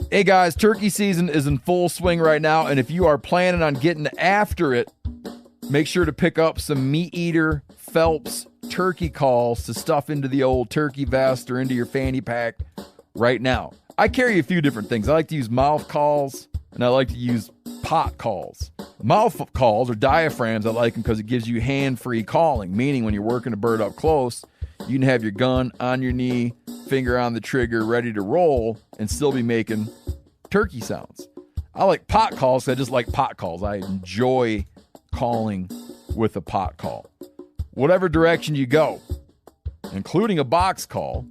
Hey guys, turkey season is in full swing right now, and if you are planning on getting after it, make sure to pick up some Meat Eater Phelps turkey calls to stuff into the old turkey vest or into your fanny pack right now. I carry a few different things. I like to use mouth calls, and I like to use pot calls. Mouth calls or diaphragms, I like them because it gives you hand-free calling, meaning when you're working a bird up close, you can have your gun on your knee, finger on the trigger, ready to roll, and still be making turkey sounds. I like pot calls because I just like pot calls. I enjoy calling with a pot call. Whatever direction you go, including a box call,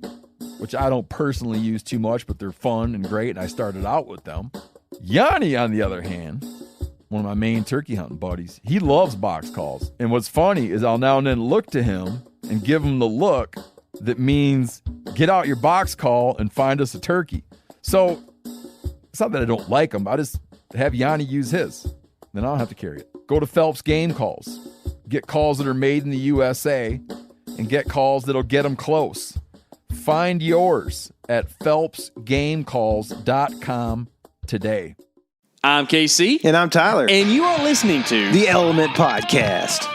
which I don't personally use too much, but they're fun and great, and I started out with them. Yanni, on the other hand, one of my main turkey hunting buddies, he loves box calls. And what's funny is I'll now and then look to him and give him the look that means get out your box call and find us a turkey. So it's not that I don't like him. I just have Yanni use his. Then I don't have to carry it. Go to Phelps Game Calls. Get calls that are made in the USA and get calls that'll get them close. Find yours at phelpsgamecalls.com today. I'm KC. And I'm Tyler. And you are listening to The Element Podcast.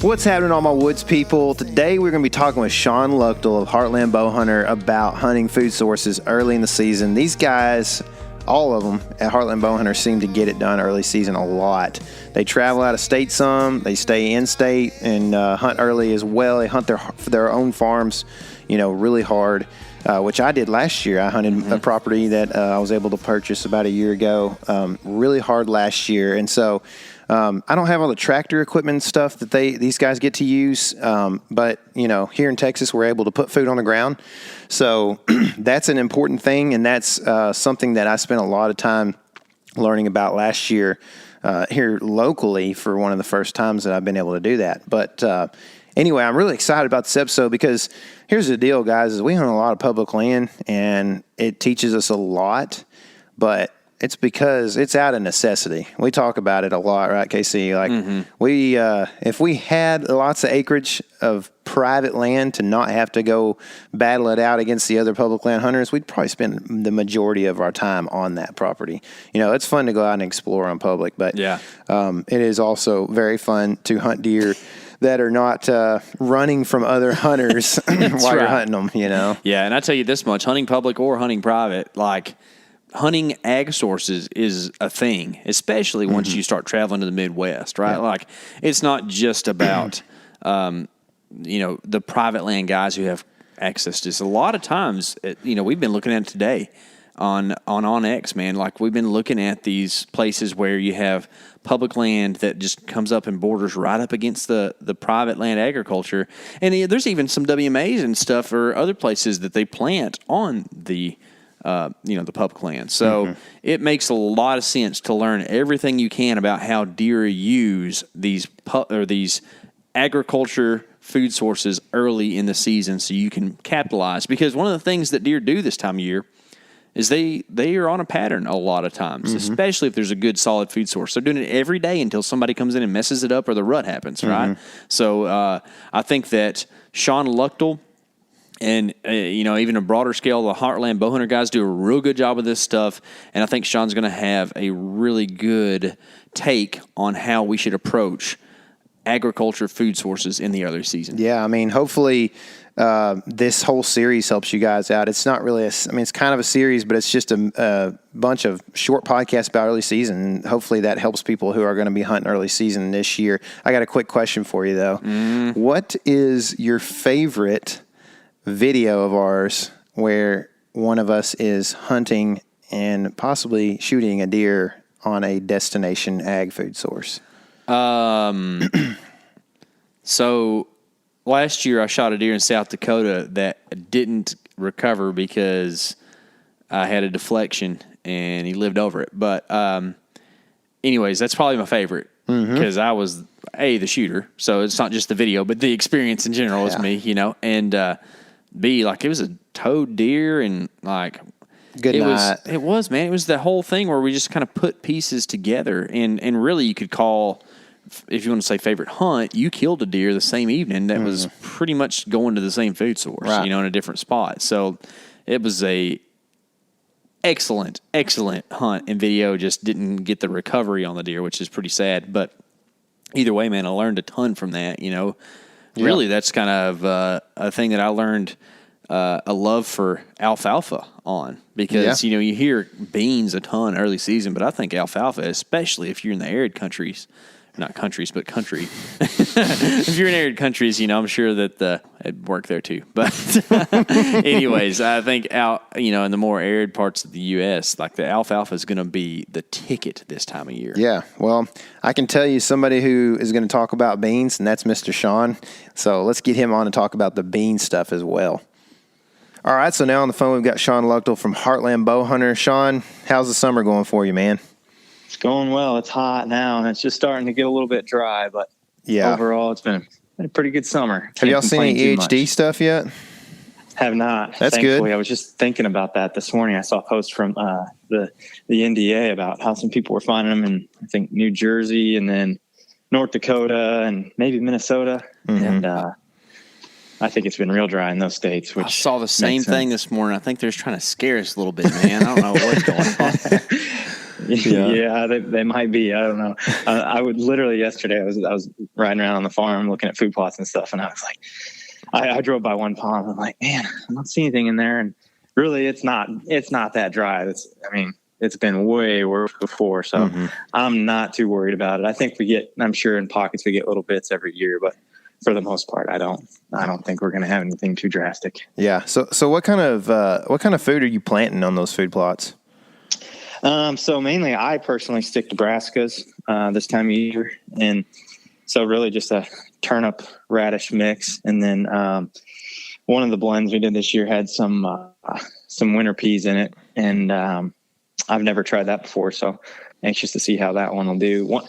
What's happening, all my woods people? Today we're going to be talking with Shawn Luchtel of Heartland Bowhunter about hunting food sources early in the season. These guys, all of them at Heartland Bowhunter, seem to get it done early season a lot. They travel out of state some, they stay in state and hunt early as well. They hunt their own farms, really hard, which I did last year. I hunted a property that I was able to purchase about a year ago, really hard last year. And so I don't have all the tractor equipment and stuff that these guys get to use, but here in Texas we're able to put food on the ground, so that's an important thing, and that's something that I spent a lot of time learning about last year here locally for one of the first times that I've been able to do that. But anyway, I'm really excited about this episode because here's the deal, guys: is we hunt a lot of public land, and it teaches us a lot, but it's because it's out of necessity. We talk about it a lot, right, KC? Like we, if we had lots of acreage of private land to not have to go battle it out against the other public land hunters, we'd probably spend the majority of our time on that property. It's fun to go out and explore on public, but it is also very fun to hunt deer that are not running from other hunters while you're hunting them, Yeah, and I tell you this much, hunting public or hunting private, like, hunting ag sources is a thing, especially once you start traveling to the Midwest, right? Yeah. Like, it's not just about, the private land guys who have access to this. A lot of times, we've been looking at it today on X, man. Like, we've been looking at these places where you have public land that just comes up and borders right up against the private land agriculture. And there's even some WMAs and stuff or other places that they plant on the public land. So it makes a lot of sense to learn everything you can about how deer use these agriculture food sources early in the season so you can capitalize. Because one of the things that deer do this time of year is they are on a pattern a lot of times, especially if there's a good solid food source. They're doing it every day until somebody comes in and messes it up or the rut happens, right? So I think that Shawn Luchtel and, even a broader scale, the Heartland Bowhunter guys do a real good job with this stuff. And I think Shawn's going to have a really good take on how we should approach agriculture food sources in the early season. Yeah, I mean, hopefully this whole series helps you guys out. It's not really it's kind of a series, but it's just a bunch of short podcasts about early season. And hopefully that helps people who are going to be hunting early season this year. I got a quick question for you, though. What is your favorite video of ours where one of us is hunting and possibly shooting a deer on a destination ag food source? So last year I shot a deer in South Dakota that didn't recover because I had a deflection and he lived over it. But anyways, that's probably my favorite because I was the shooter. So it's not just the video, but the experience in general is me, and B, like, it was a toad deer, and like Good night. It was, man. It was the whole thing where we just kind of put pieces together, and really you could call, if you want to say favorite hunt, you killed a deer the same evening that was pretty much going to the same food source, right. in a different spot. So it was a excellent hunt, and video just didn't get the recovery on the deer, which is pretty sad. But either way, man, I learned a ton from that. Really, that's kind of a thing that I learned a love for alfalfa on, because you hear beans a ton early season, but I think alfalfa, especially if you're in the arid countries. Not countries, but country. If you're in arid countries, I'm sure that it'd work there too. But anyways, I think in the more arid parts of the U.S., like the alfalfa is going to be the ticket this time of year. Yeah, well, I can tell you somebody who is going to talk about beans, and that's Mr. Shawn. So let's get him on to talk about the bean stuff as well. All right, so now on the phone we've got Shawn Luchtel from Heartland Bowhunter. Shawn, how's the summer going for you, man? It's going well. It's hot now, and it's just starting to get a little bit dry. But overall, it's been a pretty good summer. Have y'all seen any EHD stuff yet? Have not. That's Thankfully, good. I was just thinking about that this morning. I saw a post from the NDA about how some people were finding them in, I think, New Jersey, and then North Dakota, and maybe Minnesota. And I think it's been real dry in those states. Which I saw the same thing this morning. I think they're just trying to scare us a little bit, man. I don't know what's going on. Yeah, they might be. I don't know. I would literally yesterday. I was riding around on the farm looking at food plots and stuff, and I was like, I drove by one pond. I'm like, man, I don't see anything in there, and really, it's not that dry. It's been way worse before, so I'm not too worried about it. I think I'm sure in pockets we get little bits every year, but for the most part, I don't think we're going to have anything too drastic. Yeah. So what kind of food are you planting on those food plots? So mainly I personally stick to brassicas this time of year. And so really just a turnip radish mix. And then one of the blends we did this year had some winter peas in it. And I've never tried that before, so anxious to see how that one will do.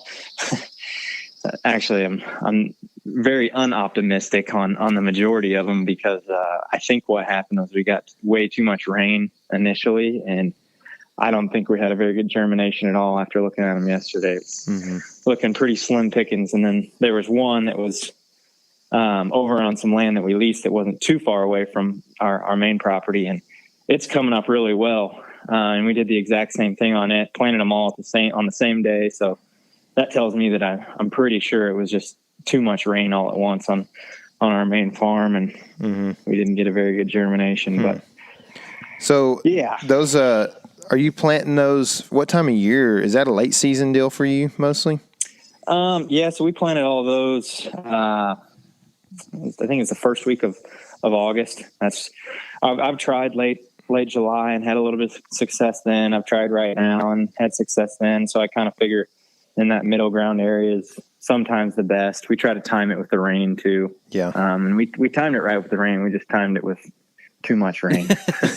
Actually, I'm very unoptimistic on the majority of them, because I think what happened was we got way too much rain initially, and I don't think we had a very good germination at all after looking at them yesterday. Looking pretty slim pickings. And then there was one that was over on some land that we leased that wasn't too far away from our main property, and it's coming up really well. And we did the exact same thing on it, planted them all on the same day. So that tells me that I'm pretty sure it was just too much rain all at once on our main farm, and we didn't get a very good germination. But so those are you planting those? What time of year? Is that a late season deal for you mostly? Yeah, so we planted all of those. I think it's the first week of August. I've tried late July and had a little bit of success then. I've tried right now and had success then. So I kind of figure in that middle ground area is sometimes the best. We try to time it with the rain too. Yeah. And we timed it right with the rain. We just timed it with too much rain.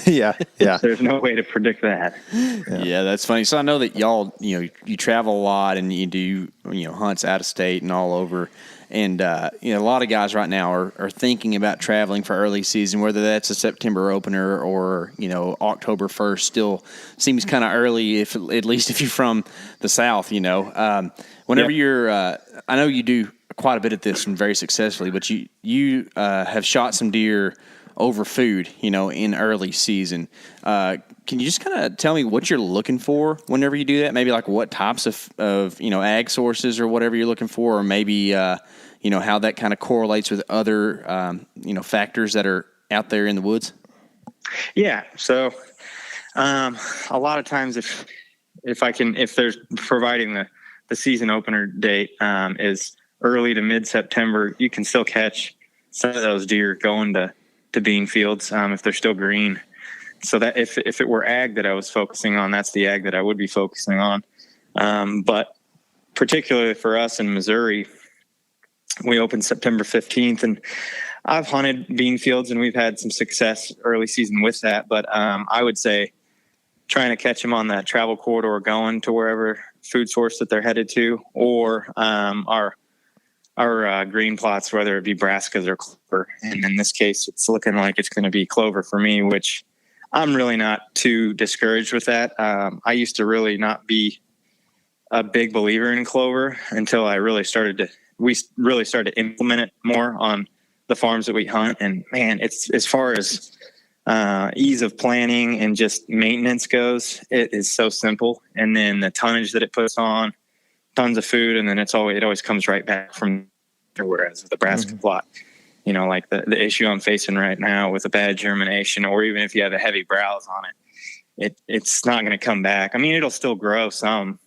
Yeah. There's no way to predict that. Yeah, that's funny. So I know that y'all, you travel a lot and you do, hunts out of state and all over. And, a lot of guys right now are thinking about traveling for early season, whether that's a September opener or, October 1st still seems kind of early, at least if you're from the South, whenever you're, I know you do quite a bit of this and very successfully, but you have shot some deer over food, in early season. Can you just kind of tell me what you're looking for whenever you do that? Maybe like what types of ag sources or whatever you're looking for, or maybe, how that kind of correlates with other, factors that are out there in the woods? Yeah. So, a lot of times if there's providing the season opener date, is early to mid September, you can still catch some of those deer going to bean fields, if they're still green. So that if it were ag that I was focusing on, that's the ag that I would be focusing on. But particularly for us in Missouri, we opened September 15th, and I've hunted bean fields and we've had some success early season with that. But I would say trying to catch them on that travel corridor going to wherever food source that they're headed to, or our green plots, whether it be brassicas or clover. And in this case, it's looking like it's going to be clover for me, which I'm really not too discouraged with that. I used to really not be a big believer in clover until we really started to implement it more on the farms that we hunt. And man, it's, as far as ease of planning and just maintenance goes, it is so simple. And then the tonnage that it puts on, tons of food, and then it always comes right back from there. Whereas with the brassica plot, like the issue I'm facing right now with a bad germination, or even if you have a heavy browse on it's not going to come back. I mean, it'll still grow some,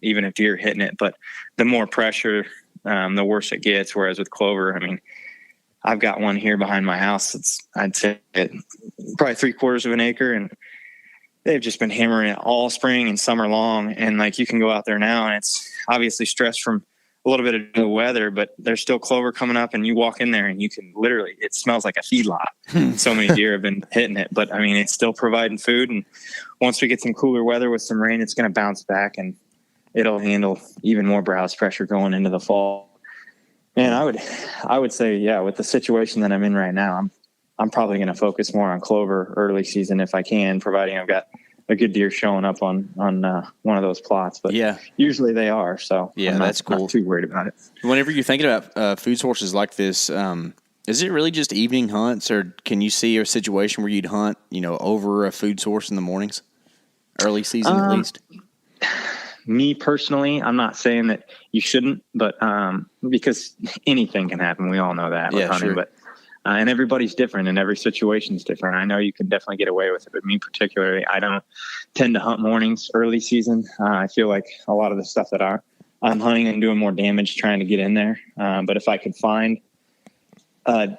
even if deer hitting it, but the more pressure, the worse it gets. Whereas with clover, I mean, I've got one here behind my house. I'd say probably 3/4 of an acre, and they've just been hammering it all spring and summer long. And like, you can go out there now and it's obviously stressed from a little bit of the weather, but there's still clover coming up, and you walk in there and you can literally, it smells like a feedlot. So many deer have been hitting it, but I mean, it's still providing food. And once we get some cooler weather with some rain, it's going to bounce back and it'll handle even more browse pressure going into the fall. And I would say, yeah, with the situation that I'm in right now, I'm probably going to focus more on clover early season if I can, providing I've got a good deer showing up on one of those plots. But yeah, usually they are. So yeah, that's cool. Not too worried about it. Whenever you're thinking about food sources like this, is it really just evening hunts, or can you see a situation where you'd hunt, over a food source in the mornings, early season at least? Me personally, I'm not saying that you shouldn't, but because anything can happen. We all know that with hunting, sure. But and everybody's different and every situation's different. I know you can definitely get away with it, but me particularly, I don't tend to hunt mornings early season. I feel like a lot of the stuff that I'm hunting and doing more damage trying to get in there. But if I could find a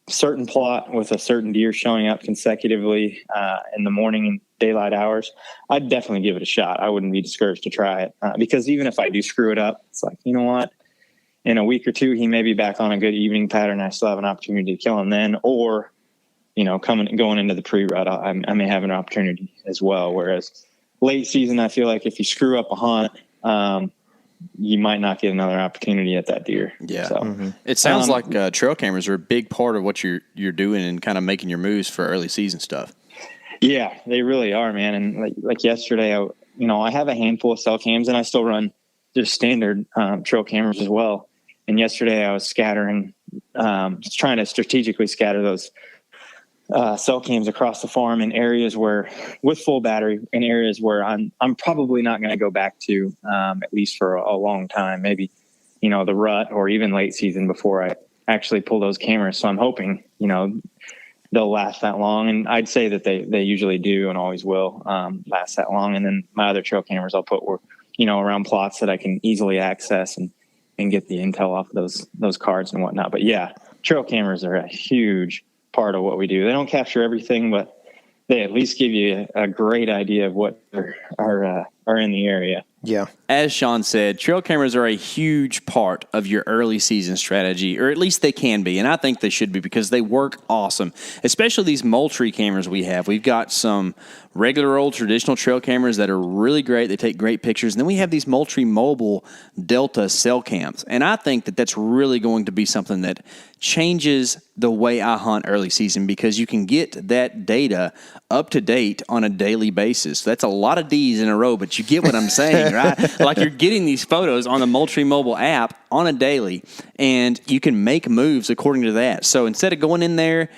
certain plot with a certain deer showing up consecutively in the morning and daylight hours, I'd definitely give it a shot. I wouldn't be discouraged to try it because even if I do screw it up, it's like, you know what? In a week or two, he may be back on a good evening pattern. I still have an opportunity to kill him then, or, going into the pre-rut, I may have an opportunity as well. Whereas late season, I feel like if you screw up a hunt, you might not get another opportunity at that deer. Yeah. So It sounds like trail cameras are a big part of what you're doing and kind of making your moves for early season stuff. Yeah, they really are, man. And like yesterday, I have a handful of cell cams and I still run just standard trail cameras as well. And yesterday I was scattering, just trying to strategically scatter those cell cams across the farm in areas where, with full battery, in areas where I'm probably not going to go back to at least for a long time, maybe, the rut or even late season before I actually pull those cameras. So I'm hoping, they'll last that long. And I'd say that they usually do and always will last that long. And then my other trail cameras I'll put around plots that I can easily access and get the intel off of those cards and whatnot. But yeah, trail cameras are a huge part of what we do. They don't capture everything, but they at least give you a great idea of what are in the area. Yeah. As Shawn said, trail cameras are a huge part of your early season strategy, or at least they can be, and I think they should be because they work awesome, especially these Moultrie cameras we have. We've got some regular old traditional trail cameras that are really great. They take great pictures, and then we have these Moultrie mobile Delta cell cams, and I think that that's really going to be something that changes the way I hunt early season because you can get that data up to date on a daily basis. That's a lot of D's in a row, but you get what I'm saying, right? Like you're getting these photos on the Moultrie mobile app on a daily, and you can make moves according to that. So instead of going in there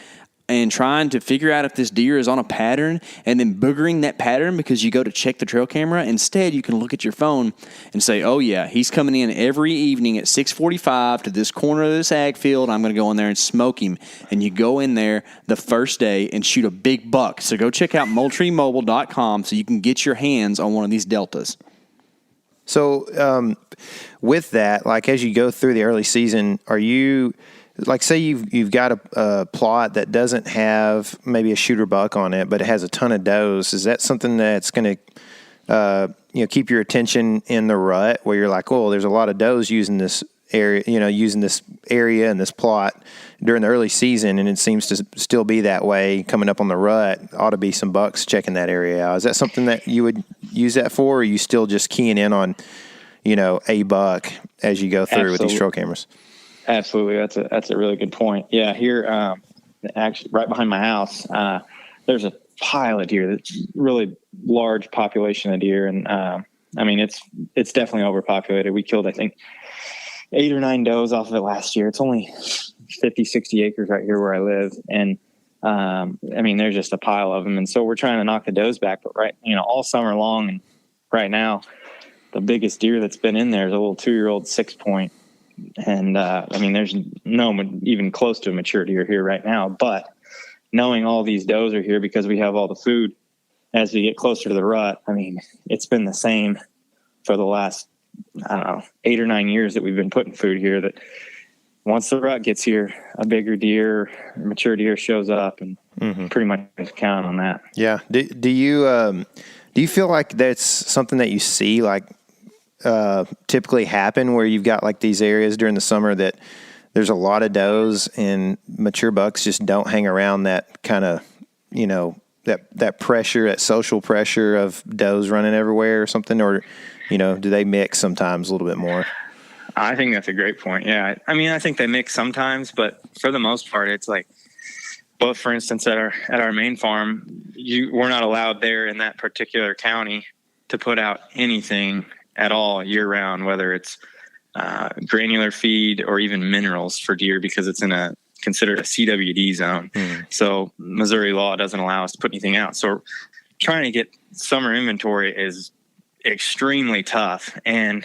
and trying to figure out if this deer is on a pattern and then boogering that pattern because you go to check the trail camera, instead you can look at your phone and say, oh yeah, he's coming in every evening at 6:45 to this corner of this ag field. I'm going to go in there and smoke him. And you go in there the first day and shoot a big buck. So go check out MoultrieMobile.com so you can get your hands on one of these deltas. So with that, like as you go through the early season, are you – like say you've got a plot that doesn't have maybe a shooter buck on it, but it has a ton of does. Is that something that's going to keep your attention in the rut where you're like, oh, there's a lot of does using this area, using this area and this plot during the early season, and it seems to still be that way coming up on the rut. Ought to be some bucks checking that area out. Is that something that you would use that for, or are you still just keying in on a buck as you go through with these trail cameras? Absolutely. That's a really good point. Yeah. Here, actually right behind my house, there's pile of deer. That's really large population of deer. And, I mean, it's definitely overpopulated. We killed, I think, 8 or 9 does off of it last year. It's only 50, 60 acres right here where I live. And, I mean, there's just a pile of them. And so we're trying to knock the does back, but all summer long. And right now the biggest deer that's been in there is a little 2-year-old 6-point. And, I mean, there's no even close to a mature deer here right now, but knowing all these does are here because we have all the food as we get closer to the rut. I mean, it's been the same for the last, 8 or 9 years that we've been putting food here, that once the rut gets here, a bigger deer, a mature deer shows up, and pretty much count on that. Yeah. Do you feel like that's something that you see typically happen, where you've got like these areas during the summer that there's a lot of does and mature bucks just don't hang around that kind of, that pressure, that social pressure of does running everywhere or something? Or, do they mix sometimes a little bit more? I think that's a great point. Yeah. I mean, I think they mix sometimes, but for the most part, it's like, both, for instance, at our main farm, we're not allowed there in that particular county to put out anything at all year round, whether it's granular feed or even minerals for deer, because it's considered a CWD zone. So Missouri law doesn't allow us to put anything out. So trying to get summer inventory is extremely tough. And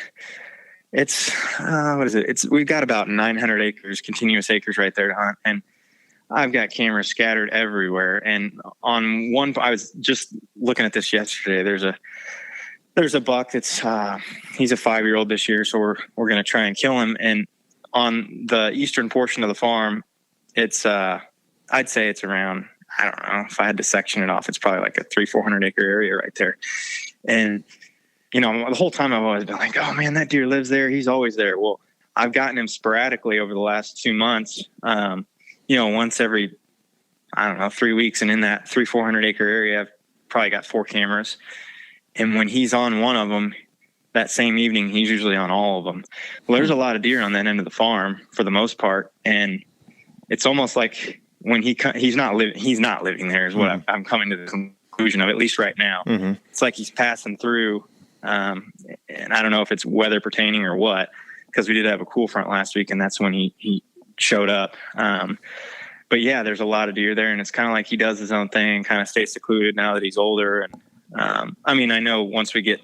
it's, we've got about 900 acres, continuous acres right there to hunt. And I've got cameras scattered everywhere. And on one, I was just looking at this yesterday. There's a buck that's, he's a 5-year-old this year. So we're going to try and kill him. And on the eastern portion of the farm, it's, I'd say it's around, I don't know, if I had to section it off, it's probably like a 300-400 acre area right there. And, the whole time I've always been like, oh man, that deer lives there. He's always there. Well, I've gotten him sporadically over the last 2 months. Once every, 3 weeks. And in that 300-400 acre area, I've probably got 4 cameras. And when he's on one of them, that same evening, he's usually on all of them. Well, there's a lot of deer on that end of the farm for the most part. And it's almost like when he's not living there is what I'm coming to the conclusion of, at least right now. It's like he's passing through. And I don't know if it's weather pertaining or what, because we did have a cool front last week and that's when he showed up. But yeah, there's a lot of deer there, and it's kind of like he does his own thing, kind of stays secluded now that he's older. And I know once we get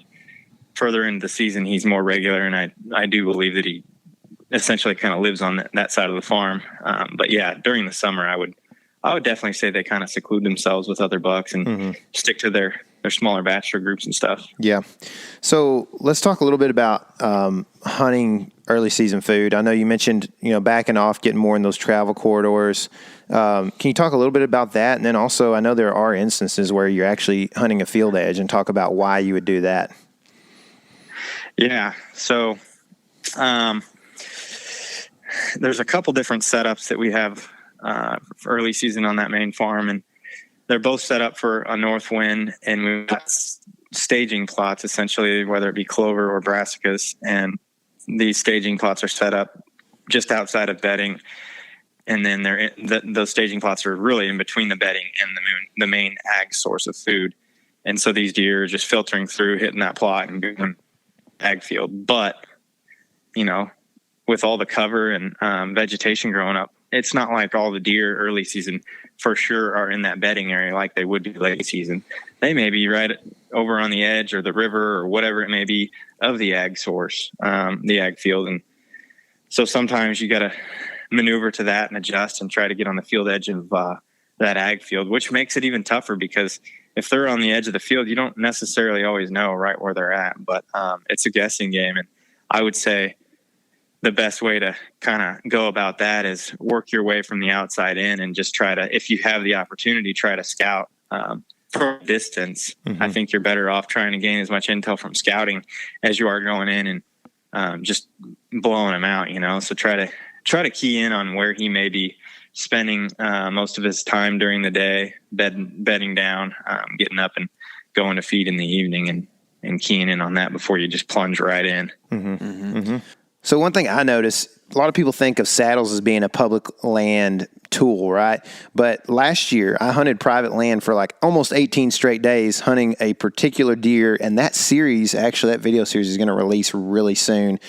further into the season, he's more regular, and I do believe that he essentially kind of lives on that side of the farm. But yeah, during the summer, I would definitely say they kind of seclude themselves with other bucks and stick to their smaller bachelor groups and stuff. Yeah. So let's talk a little bit about hunting early season food. I know you mentioned, backing off, getting more in those travel corridors. Can you talk a little bit about that? And then also, I know there are instances where you're actually hunting a field edge, and talk about why you would do that. Yeah. So there's a couple different setups that we have for early season on that main farm, and they're both set up for a north wind, and we've got staging plots, essentially, whether it be clover or brassicas. And these staging plots are set up just outside of bedding. And then those staging plots are really in between the bedding and the main ag source of food. And so these deer are just filtering through, hitting that plot and going ag field. But, with all the cover and vegetation growing up, it's not like all the deer early season for sure are in that bedding area like they would be late season. They may be right over on the edge or the river or whatever it may be of the ag source, the ag field. And so sometimes you got to maneuver to that and adjust and try to get on the field edge of that ag field, which makes it even tougher, because if they're on the edge of the field, you don't necessarily always know right where they're at. But it's a guessing game. And I would say the best way to kind of go about that is work your way from the outside in, and just try to, if you have the opportunity, try to scout for distance. I think you're better off trying to gain as much intel from scouting as you are going in and just blowing him out, so try to key in on where he may be spending most of his time during the day, bedding down, getting up and going to feed in the evening, and keying in on that before you just plunge right in. So one thing I notice, a lot of people think of saddles as being a public land tool, right? But last year I hunted private land for like almost 18 straight days hunting a particular deer, and that video series is going to release really soon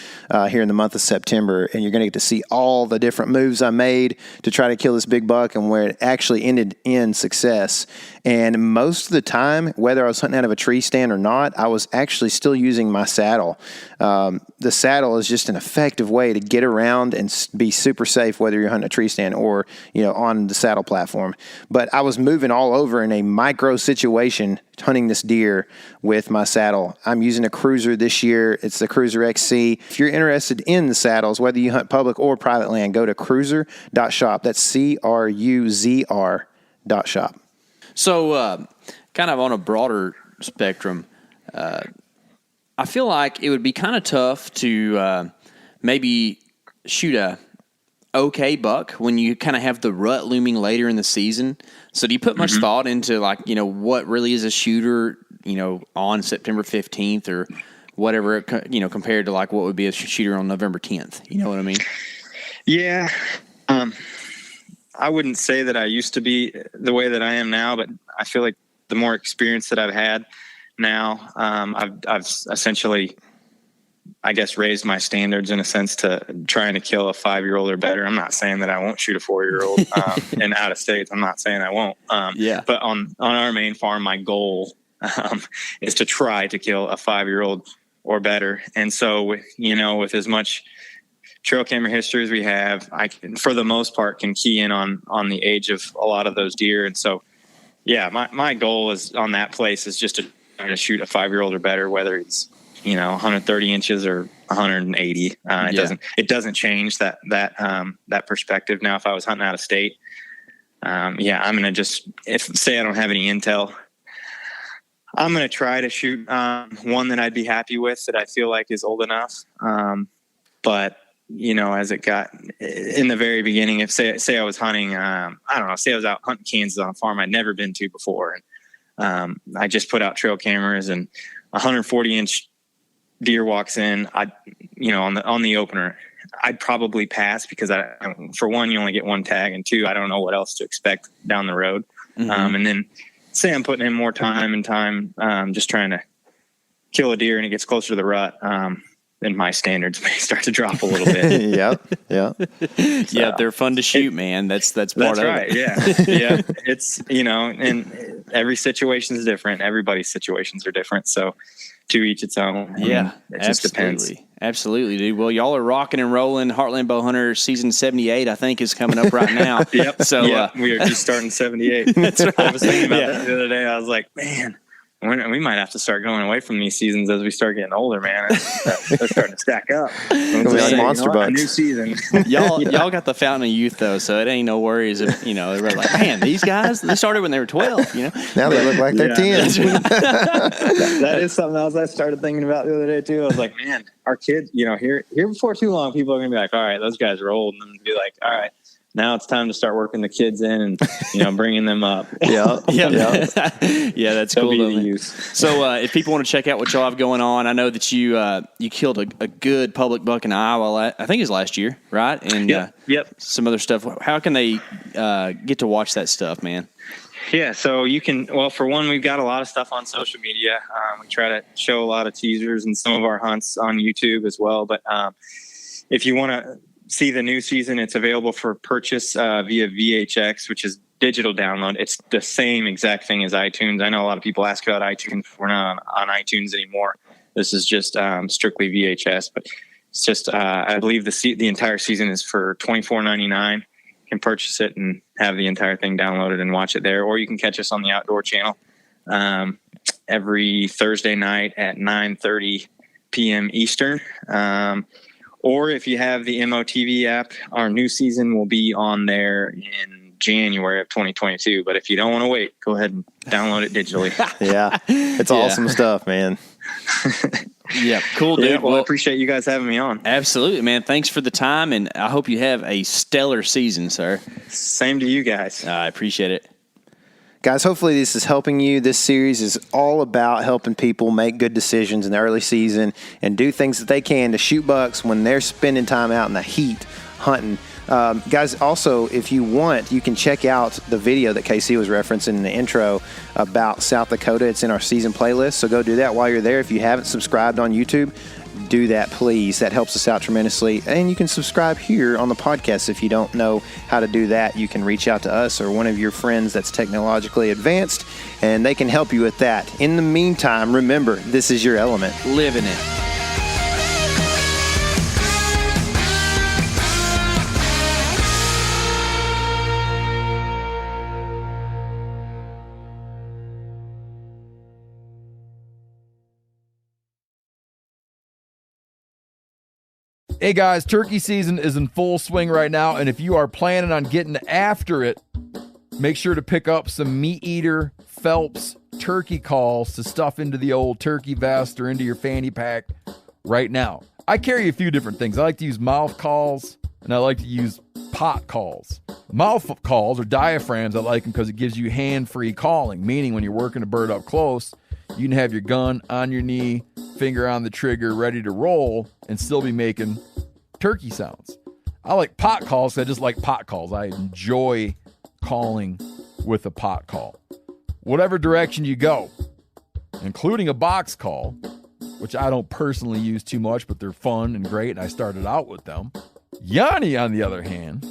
here in the month of September, and you're going to get to see all the different moves I made to try to kill this big buck and where it actually ended in success. And most of the time, whether I was hunting out of a tree stand or not, I was actually still using my saddle. The saddle is just an effective way to get around and be super safe, whether you're hunting a tree stand or on the saddle platform. But I was moving all over in a micro situation hunting this deer with my saddle. I'm using a Cruiser this year. It's the Cruiser XC. If you're interested in the saddles, whether you hunt public or private land, go to cruiser.shop. That's CRUZR.shop. So kind of on a broader spectrum, I feel like it would be kind of tough to maybe shoot a okay buck when you kind of have the rut looming later in the season. So do you put much thought into what really is a shooter, on September 15th or whatever, compared to like what would be a shooter on November 10th? You know what I mean? Yeah. I wouldn't say that I used to be the way that I am now, but I feel like the more experience that I've had now, I've essentially, I guess, raised my standards in a sense to trying to kill a 5-year-old or better. I'm not saying that I won't shoot a 4-year-old and out of state. I'm not saying I won't. But on our main farm, my goal is to try to kill a 5-year-old or better. And so, with as much trail camera history as we have, I can, for the most part, can key in on the age of a lot of those deer. And so, my goal is on that place is just to try to shoot a 5-year-old or better, whether it's 130 inches or 180. It doesn't change that perspective. Now, if I was hunting out of state, I'm going to say I don't have any intel, I'm going to try to shoot one that I'd be happy with, that I feel like is old enough. But as it got in the very beginning, if say I was hunting, say I was out hunting Kansas on a farm I'd never been to before. And I just put out trail cameras and 140-inch deer walks in, on the opener, I'd probably pass because for one, you only get one tag, and two, I don't know what else to expect down the road. And then say I'm putting in more time, just trying to kill a deer and it gets closer to the rut. Then my standards may start to drop a little bit. Yeah. Yeah, they're fun to shoot, man. That's part of right. it. Yeah. It's, and every situation is different. Everybody's situations are different. So to each its own. It just depends. Absolutely, dude. Well, y'all are rocking and rolling. Heartland Bowhunter season 78, I think, is coming up right now. Yep. So we are just starting 78. That's right. I was thinking about that the other day. I was like, man, we might have to start going away from these seasons as we start getting older, man. They're starting to stack up. It's monster bucks. A new season. Y'all got the fountain of youth though, so it ain't no worries if they're like, man, these guys, they started when they were 12. Now they look like they're 10. That is something else I started thinking about the other day too. I was like, man, our kids, here before too long, people are gonna be like, all right, those guys are old, and then be like, all right, now it's time to start working the kids in and bringing them up. Yeah, that's cool. So if people want to check out what y'all have going on, I know that you killed a good public buck in Iowa. I think it was last year, right? And some other stuff. How can they get to watch that stuff, man? Yeah, so you can. Well, for one, we've got a lot of stuff on social media. We try to show a lot of teasers and some of our hunts on YouTube as well. But if you want to see the new season, it's available for purchase via VHX, which is digital download. It's the same exact thing as iTunes. I know a lot of people ask about iTunes. We're not on iTunes anymore. This is just strictly VHS, but it's just I believe the entire season is for $24.99. You can purchase it and have the entire thing downloaded and watch it there, or you can catch us on the Outdoor Channel every Thursday night at 9:30 p.m. Eastern. Or if you have the MOTV app, our new season will be on there in January of 2022. But if you don't want to wait, go ahead and download it digitally. It's awesome stuff, man. Yeah, cool, dude. Yeah, well, I appreciate you guys having me on. Absolutely, man. Thanks for the time, and I hope you have a stellar season, sir. Same to you guys. I appreciate it. Guys, hopefully this is helping you. This series is all about helping people make good decisions in the early season and do things that they can to shoot bucks when they're spending time out in the heat hunting. Guys, also, if you want, you can check out the video that KC was referencing in the intro about South Dakota. It's in our season playlist, so go do that while you're there. If you haven't subscribed on YouTube, do that, please. That helps us out tremendously. And you can subscribe here on the podcast. If you don't know how to do that, you can reach out to us or one of your friends that's technologically advanced, and they can help you with that. In the meantime, remember, this is your element. Living it. Hey guys, turkey season is in full swing right now, and if you are planning on getting after it, make sure to pick up some Meat Eater Phelps turkey calls to stuff into the old turkey vest or into your fanny pack right now. I carry a few different things. I like to use mouth calls, and I like to use pot calls. Mouth calls or diaphragms, I like them because it gives you hand-free calling, meaning when you're working a bird up close, you can have your gun on your knee, finger on the trigger, ready to roll, and still be making turkey sounds. I like pot calls. I just like pot calls. I enjoy calling with a pot call. Whatever direction you go, including a box call, which I don't personally use too much, but they're fun and great, and I started out with them. Yanni, on the other hand,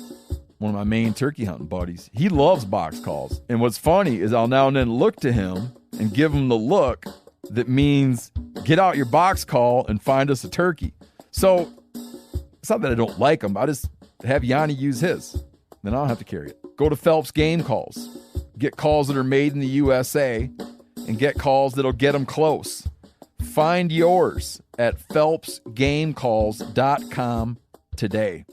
one of my main turkey hunting buddies, he loves box calls. And what's funny is I'll now and then look to him and give him the look that means get out your box call and find us a turkey. So it's not that I don't like them. I just have Yanni use his. Then I don't have to carry it. Go to Phelps Game Calls. Get calls that are made in the USA and get calls that'll get them close. Find yours at phelpsgamecalls.com today.